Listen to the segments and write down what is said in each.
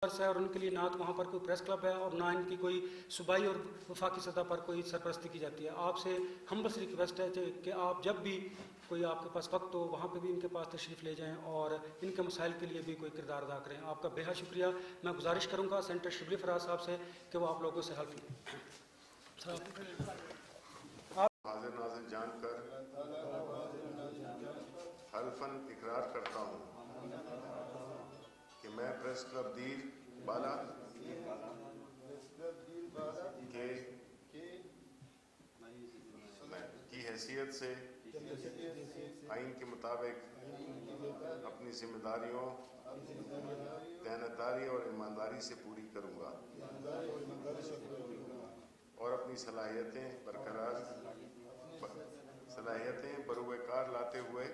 درس ہے اور ان کے لیے نہ تو وہاں پر کوئی پریس کلب ہے اور نہ ان کی کوئی صوبائی اور وفاقی سطح پر کوئی سرپرستی کی جاتی ہے. آپ سے ہمبل ریکویسٹ ہے کہ آپ جب بھی کوئی آپ کے پاس وقت ہو وہاں پہ بھی ان کے پاس تشریف لے جائیں اور ان کے مسائل کے لیے بھی کوئی کردار ادا کریں. آپ کا بے حد شکریہ. میں گزارش کروں گا سینٹر شبلی فراز صاحب سے کہ وہ آپ لوگوں سے حلف لیں. حاضر ناظر جان کر حلفاً اقرار کرتا ہوں کہ میں پریس کلب دیر بالا کی حیثیت سے آئین کے مطابق اپنی ذمہ داریوں دیانتداری اور ایمانداری سے پوری کروں گا اور اپنی صلاحیتیں بروئے کار لاتے ہوئے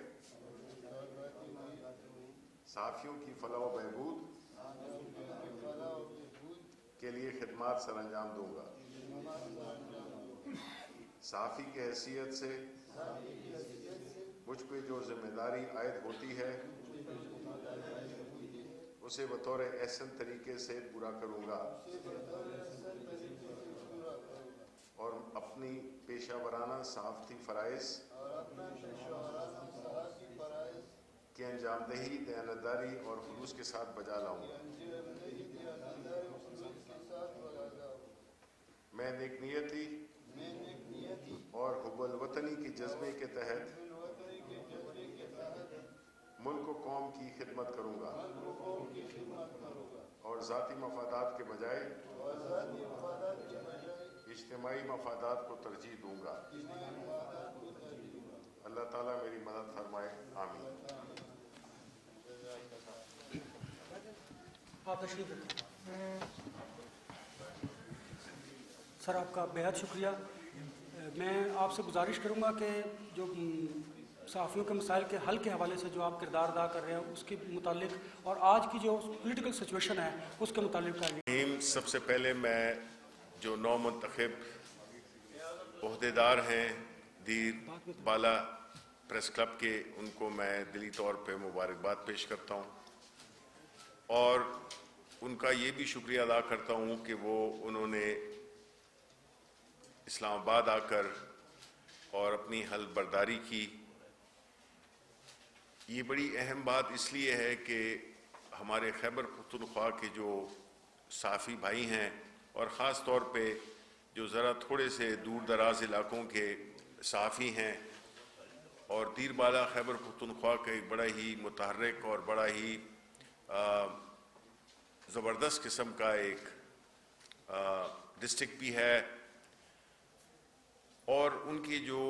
صحافیوں کی فلاح و بہبود کے لیے خدمات سر انجام دوں گا. صحافی کی حیثیت سے مجھ پہ جو ذمہ داری عائد ہوتی ہے اسے بطور احسن طریقے سے پورا کروں گا اور اپنی پیشہ ورانہ صحافتی فرائض کی انجام دہی دیانتداری اور خلوص کے ساتھ بجا لاؤں گا. میں نیک نیتی اور حب الوطنی کے جذبے کے تحت ملک و قوم کی خدمت کروں گا اور ذاتی مفادات کے بجائے اجتماعی مفادات کو ترجیح دوں گا. اللہ تعالیٰ میری مدد فرمائے. آمین. آپ تشریف رکھیں. سر آپ کا بے حد شکریہ. میں آپ سے گزارش کروں گا کہ جو صحافیوں کے مسائل کے حل کے حوالے سے جو آپ کردار ادا کر رہے ہیں اس کے متعلق اور آج کی جو پولیٹیکل سچویشن ہے اس کے متعلق سب سے پہلے میں جو نو منتخب عہدیدار ہیں دیر بالا پریس کلب کے ان کو میں دلی طور پہ مبارکباد پیش کرتا ہوں اور ان کا یہ بھی شکریہ ادا کرتا ہوں کہ وہ انہوں نے اسلام آباد آ کر اور اپنی حلف برداری کی. یہ بڑی اہم بات اس لیے ہے کہ ہمارے خیبر پختونخوا کے جو صحافی بھائی ہیں اور خاص طور پہ جو ذرا تھوڑے سے دور دراز علاقوں کے صحافی ہیں اور دیر بالا خیبر پختونخوا کا ایک بڑا ہی متحرک اور بڑا ہی زبردست قسم کا ایک ڈسٹرکٹ بھی ہے اور ان کی جو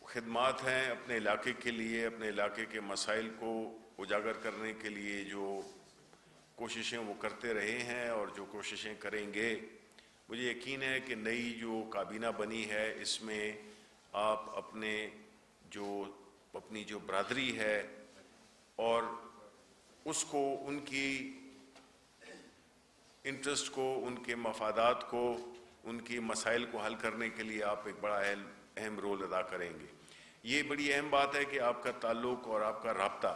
خدمات ہیں اپنے علاقے کے لیے اپنے علاقے کے مسائل کو اجاگر کرنے کے لیے جو کوششیں وہ کرتے رہے ہیں اور جو کوششیں کریں گے مجھے یقین ہے کہ نئی جو کابینہ بنی ہے اس میں آپ اپنی جو برادری ہے اور اس کو ان کی انٹرسٹ کو ان کے مفادات کو ان کی مسائل کو حل کرنے کے لیے آپ ایک بڑا اہم رول ادا کریں گے. یہ بڑی اہم بات ہے کہ آپ کا تعلق اور آپ کا رابطہ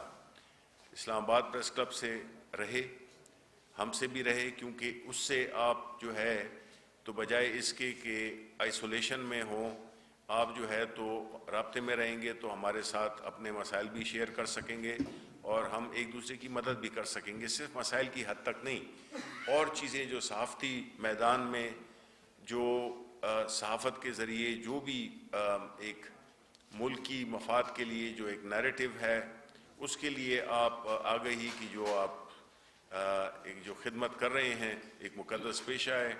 اسلام آباد پریس کلب سے رہے, ہم سے بھی رہے, کیونکہ اس سے آپ جو ہے تو بجائے اس کے کہ آئسولیشن میں ہوں آپ جو ہے تو رابطے میں رہیں گے تو ہمارے ساتھ اپنے مسائل بھی شیئر کر سکیں گے اور ہم ایک دوسرے کی مدد بھی کر سکیں گے. صرف مسائل کی حد تک نہیں, اور چیزیں جو صحافتی میدان میں جو صحافت کے ذریعے جو بھی ایک ملکی مفاد کے لیے جو ایک نیریٹو ہے اس کے لیے آپ آگہی کی جو آپ ایک جو خدمت کر رہے ہیں ایک مقدس پیشہ ہے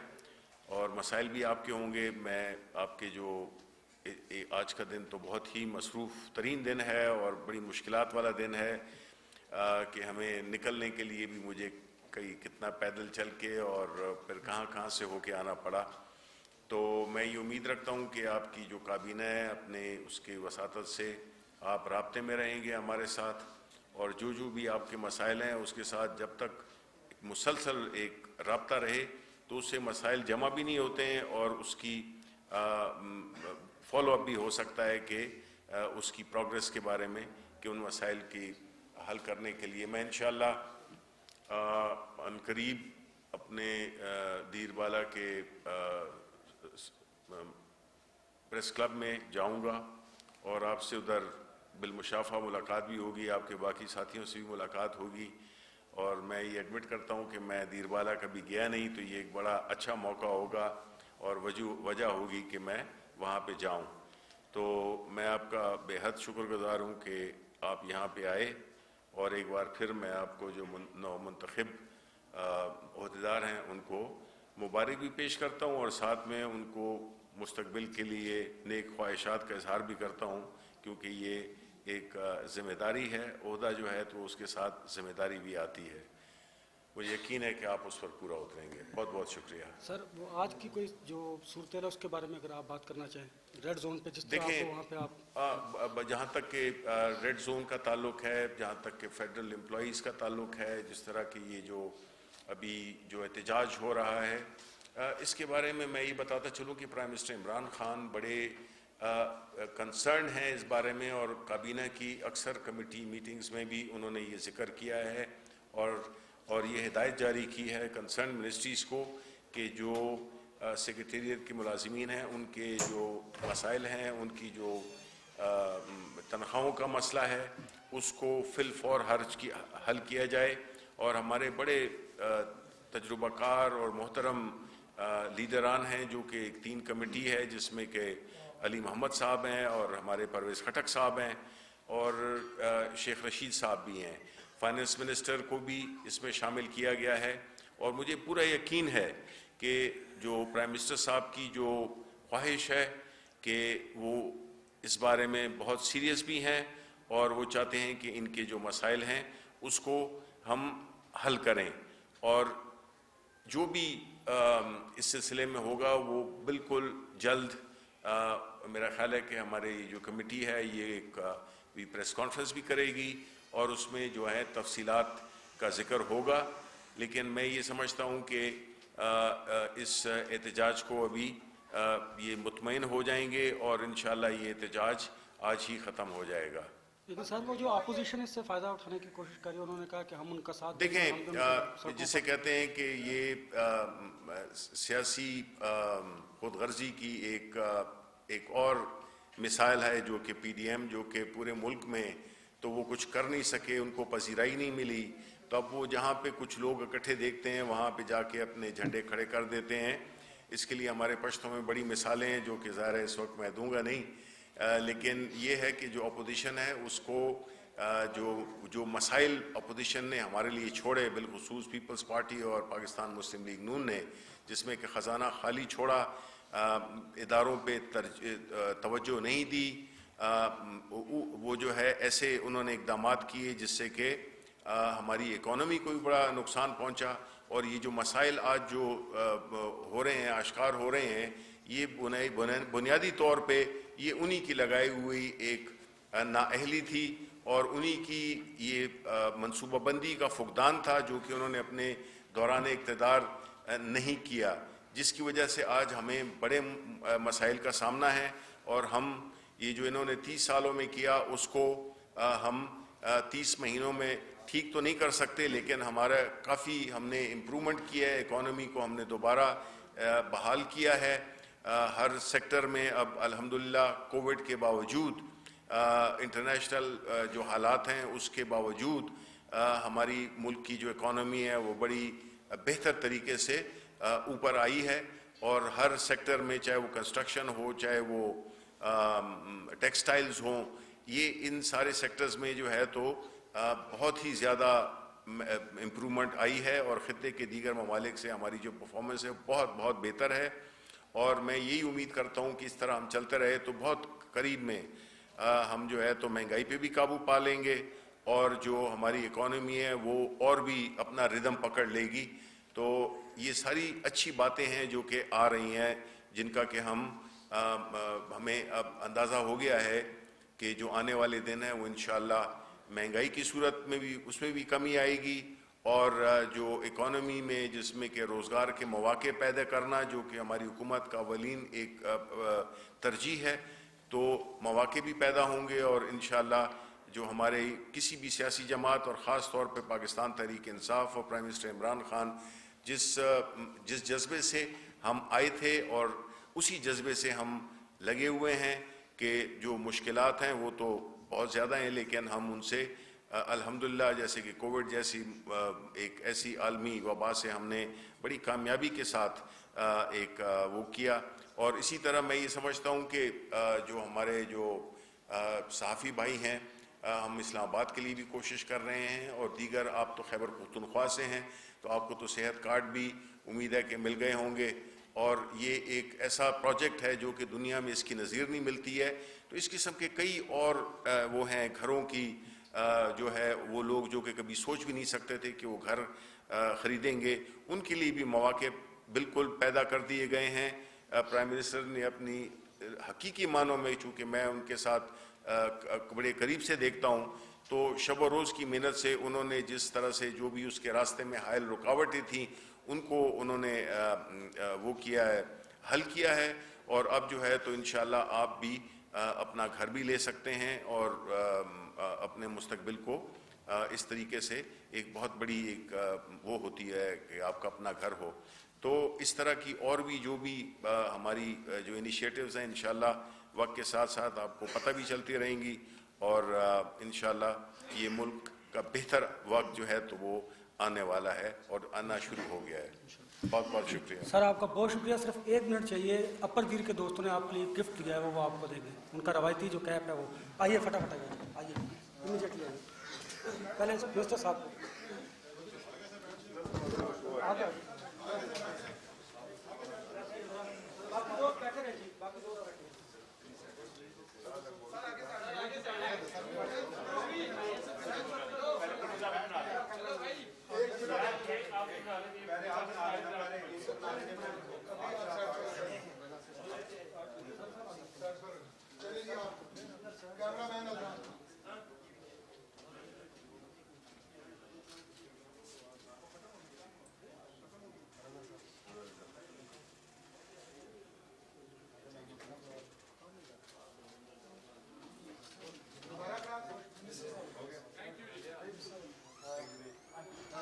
اور مسائل بھی آپ کے ہوں گے. میں آپ کے جو آج کا دن تو بہت ہی مصروف ترین دن ہے اور بڑی مشکلات والا دن ہے کہ ہمیں نکلنے کے لیے بھی مجھے کتنا پیدل چل کے اور پھر کہاں سے ہو کے آنا پڑا. تو میں یہ امید رکھتا ہوں کہ آپ کی جو کابینہ ہے اپنے اس کے وساطت سے آپ رابطے میں رہیں گے ہمارے ساتھ اور جو بھی آپ کے مسائل ہیں اس کے ساتھ جب تک مسلسل ایک رابطہ رہے تو اس سے مسائل جمع بھی نہیں ہوتے ہیں اور اس کی فالو اپ بھی ہو سکتا ہے کہ اس کی پروگریس کے بارے میں کہ ان مسائل کی حل کرنے کے لیے میں انشاءاللہ عنقریب اپنے دیر بالا کے پریس کلب میں جاؤں گا اور آپ سے ادھر بالمشافہ ملاقات بھی ہوگی، آپ کے باقی ساتھیوں سے بھی ملاقات ہوگی، اور میں یہ ایڈمٹ کرتا ہوں کہ میں دیر بالا کبھی گیا نہیں، تو یہ ایک بڑا اچھا موقع ہوگا اور وجہ ہوگی کہ میں وہاں پہ جاؤں۔ تو میں آپ کا بے حد شکر گزار ہوں کہ آپ یہاں پہ آئے، اور ایک بار پھر میں آپ کو جو نو منتخب عہدیدار ہیں ان کو مبارک بھی پیش کرتا ہوں، اور ساتھ میں ان کو مستقبل کے لیے نیک خواہشات کا اظہار بھی کرتا ہوں، کیونکہ یہ ایک ذمہ داری ہے، عہدہ جو ہے تو اس کے ساتھ ذمہ داری بھی آتی ہے۔ مجھے یقین ہے کہ آپ اس پر پورا اتریں گے۔ بہت بہت شکریہ۔ سر وہ آج کی کوئی جو صورتحال ہے اس کے بارے میں اگر آپ بات کرنا چاہیں، ریڈ زون پہ جس طرح آپ کو وہاں پہ آپ جہاں تک کہ ریڈ زون کا تعلق ہے، جہاں تک کہ فیڈرل امپلائیز کا تعلق ہے، جس طرح کہ یہ جو ابھی جو احتجاج ہو رہا ہے، اس کے بارے میں یہ بتاتا چلوں کہ پرائم منسٹر عمران خان بڑے کنسرن ہیں اس بارے میں، اور کابینہ کی اکثر کمیٹی میٹنگز میں بھی انہوں نے یہ ذکر کیا ہے، اور یہ ہدایت جاری کی ہے کنسرن منسٹریز کو کہ جو سیکریٹریٹ کے ملازمین ہیں ان کے جو مسائل ہیں، ان کی جو تنخواہوں کا مسئلہ ہے، اس کو فی الفور حل کیا جائے، اور ہمارے بڑے تجربہ کار اور محترم لیڈران ہیں جو کہ ایک 3 کمیٹی ہے جس میں کہ علی محمد صاحب ہیں، اور ہمارے پرویز خٹک صاحب ہیں، اور شیخ رشید صاحب بھی ہیں، فائنانس منسٹر کو بھی اس میں شامل کیا گیا ہے، اور مجھے پورا یقین ہے کہ جو پرائم منسٹر صاحب کی جو خواہش ہے کہ وہ اس بارے میں بہت سیریس بھی ہیں، اور وہ چاہتے ہیں کہ ان کے جو مسائل ہیں اس کو ہم حل کریں، اور جو بھی اس سلسلے میں ہوگا وہ بالکل جلد میرا خیال ہے کہ ہماری جو کمیٹی ہے یہ ایک پریس کانفرنس بھی کرے گی، اور اس میں جو ہے تفصیلات کا ذکر ہوگا، لیکن میں یہ سمجھتا ہوں کہ اس احتجاج کو ابھی یہ مطمئن ہو جائیں گے، اور انشاءاللہ یہ احتجاج آج ہی ختم ہو جائے گا۔ لیکن سر وہ جو اپوزیشن اس سے فائدہ اٹھانے کی کوشش کری، انہوں نے کہا کہ ہم ان کا ساتھ دیں گے، ہم بھی ان کو جسے کہتے ہیں کہ یہ سیاسی خود غرضی کی ایک اور مثال ہے، جو کہ پی ڈی ایم جو کہ پورے ملک میں تو وہ کچھ کر نہیں سکے، ان کو پذیرائی نہیں ملی، تو اب وہ جہاں پہ کچھ لوگ اکٹھے دیکھتے ہیں وہاں پہ جا کے اپنے جھنڈے کھڑے کر دیتے ہیں۔ اس کے لیے ہمارے پشتوں میں بڑی مثالیں ہیں جو کہ ظاہر ہے اس وقت میں دوں گا نہیں، لیکن یہ ہے کہ جو اپوزیشن ہے اس کو جو مسائل اپوزیشن نے ہمارے لیے چھوڑے، بالخصوص پیپلز پارٹی اور پاکستان مسلم لیگ نون نے، جس میں کہ خزانہ خالی چھوڑا، اداروں پہ توجہ نہیں دی، وہ جو ہے ایسے انہوں نے اقدامات کیے جس سے کہ ہماری اکانومی کو بھی بڑا نقصان پہنچا، اور یہ جو مسائل آج جو ہو رہے ہیں، آشکار ہو رہے ہیں، یہ بنیادی طور پہ یہ انہی کی لگائی ہوئی ایک نااہلی تھی، اور انہی کی یہ منصوبہ بندی کا فقدان تھا جو کہ انہوں نے اپنے دوران اقتدار نہیں کیا، جس کی وجہ سے آج ہمیں بڑے مسائل کا سامنا ہے، اور ہم یہ جو انہوں نے 30 سالوں میں کیا اس کو ہم 30 مہینوں میں ٹھیک تو نہیں کر سکتے، لیکن ہمارا کافی ہم نے امپرومنٹ کیا ہے، اکانومی کو ہم نے دوبارہ بحال کیا ہے ہر سیکٹر میں۔ اب الحمدللہ کووڈ کے باوجود، انٹرنیشنل جو حالات ہیں اس کے باوجود، ہماری ملک کی جو اکانومی ہے وہ بڑی بہتر طریقے سے اوپر آئی ہے، اور ہر سیکٹر میں، چاہے وہ کنسٹرکشن ہو، چاہے وہ ٹیکسٹائلز ہوں، یہ ان سارے سیکٹرز میں جو ہے تو بہت ہی زیادہ امپرومنٹ آئی ہے، اور خطے کے دیگر ممالک سے ہماری جو پرفارمنس ہے بہت بہت بہتر ہے، اور میں یہی امید کرتا ہوں کہ اس طرح ہم چلتے رہے تو بہت قریب میں ہم جو ہے تو مہنگائی پہ بھی قابو پا لیں گے، اور جو ہماری اکانومی ہے وہ اور بھی اپنا ردم پکڑ لے گی۔ تو یہ ساری اچھی باتیں ہیں جو کہ آ رہی ہیں، جن کا کہ ہمیں اب اندازہ ہو گیا ہے کہ جو آنے والے دن ہیں وہ انشاءاللہ مہنگائی کی صورت میں بھی اس میں بھی کمی آئے گی، اور جو اکانومی میں جس میں کہ روزگار کے مواقع پیدا کرنا جو کہ ہماری حکومت کا اولین ایک ترجیح ہے، تو مواقع بھی پیدا ہوں گے، اور انشاءاللہ جو ہمارے کسی بھی سیاسی جماعت اور خاص طور پہ پاکستان تحریک انصاف اور پرائم منسٹر عمران خان جس جذبے سے ہم آئے تھے اور اسی جذبے سے ہم لگے ہوئے ہیں کہ جو مشکلات ہیں وہ تو بہت زیادہ ہیں، لیکن ہم ان سے الحمدللہ، جیسے کہ کووڈ جیسی ایک ایسی عالمی وبا سے ہم نے بڑی کامیابی کے ساتھ ایک وہ کیا. اور اسی طرح میں یہ سمجھتا ہوں کہ جو ہمارے جو صحافی بھائی ہیں، ہم اسلام آباد کے لیے بھی کوشش کر رہے ہیں، اور دیگر آپ تو خیبر پختونخوا سے ہیں تو آپ کو تو صحت کارڈ بھی امید ہے کہ مل گئے ہوں گے، اور یہ ایک ایسا پروجیکٹ ہے جو کہ دنیا میں اس کی نظیر نہیں ملتی ہے. تو اس قسم کے کئی اور وہ ہیں گھروں کی جو ہے وہ لوگ جو کہ کبھی سوچ بھی نہیں سکتے تھے کہ وہ گھر خریدیں گے، ان کے لیے بھی مواقع بالکل پیدا کر دیے گئے ہیں. پرائم منسٹر نے اپنی حقیقی معنوں میں، چونکہ میں ان کے ساتھ بڑے قریب سے دیکھتا ہوں، تو شب و روز کی محنت سے انہوں نے جس طرح سے جو بھی اس کے راستے میں حائل رکاوٹیں تھیں ان کو انہوں نے وہ کیا ہے، حل کیا ہے. اور اب جو ہے تو انشاءاللہ آپ بھی اپنا گھر بھی لے سکتے ہیں اور اپنے مستقبل کو اس طریقے سے ایک بہت بڑی ایک وہ ہوتی ہے کہ آپ کا اپنا گھر ہو. تو اس طرح کی اور بھی جو بھی ہماری جو انیشیٹوز ہیں انشاءاللہ وقت کے ساتھ ساتھ آپ کو پتہ بھی چلتی رہیں گی، اور انشاءاللہ یہ ملک کا بہتر وقت جو ہے تو وہ آنے والا ہے اور آنا شروع ہو گیا ہے. بہت بہت شکریہ. سر آپ کا بہت شکریہ. صرف 1 منٹ چاہیے. اپر گیر کے دوستوں نے آپ کے لیے گفٹ دیا ہے، وہ آپ کو دیں گے. ان کا روایتی جو کیپ ہے وہ. آئیے فٹافٹ آئیے امیجیٹلی آئیے. پہلے مسٹر صاحب کو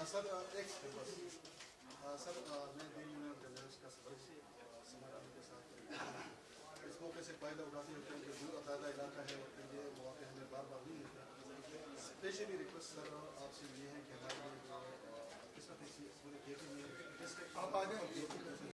سر میں کا سمران کے ساتھ اس موقع سے فائدہ اٹھاتے ہوتے ہیں کہ دور علیحدہ علاقہ ہے اور یہ مواقع ہمیں بار بار نہیں ملتا. اسپیشلی ریکویسٹ سر آپ سے یہ ہے کہ ہمارے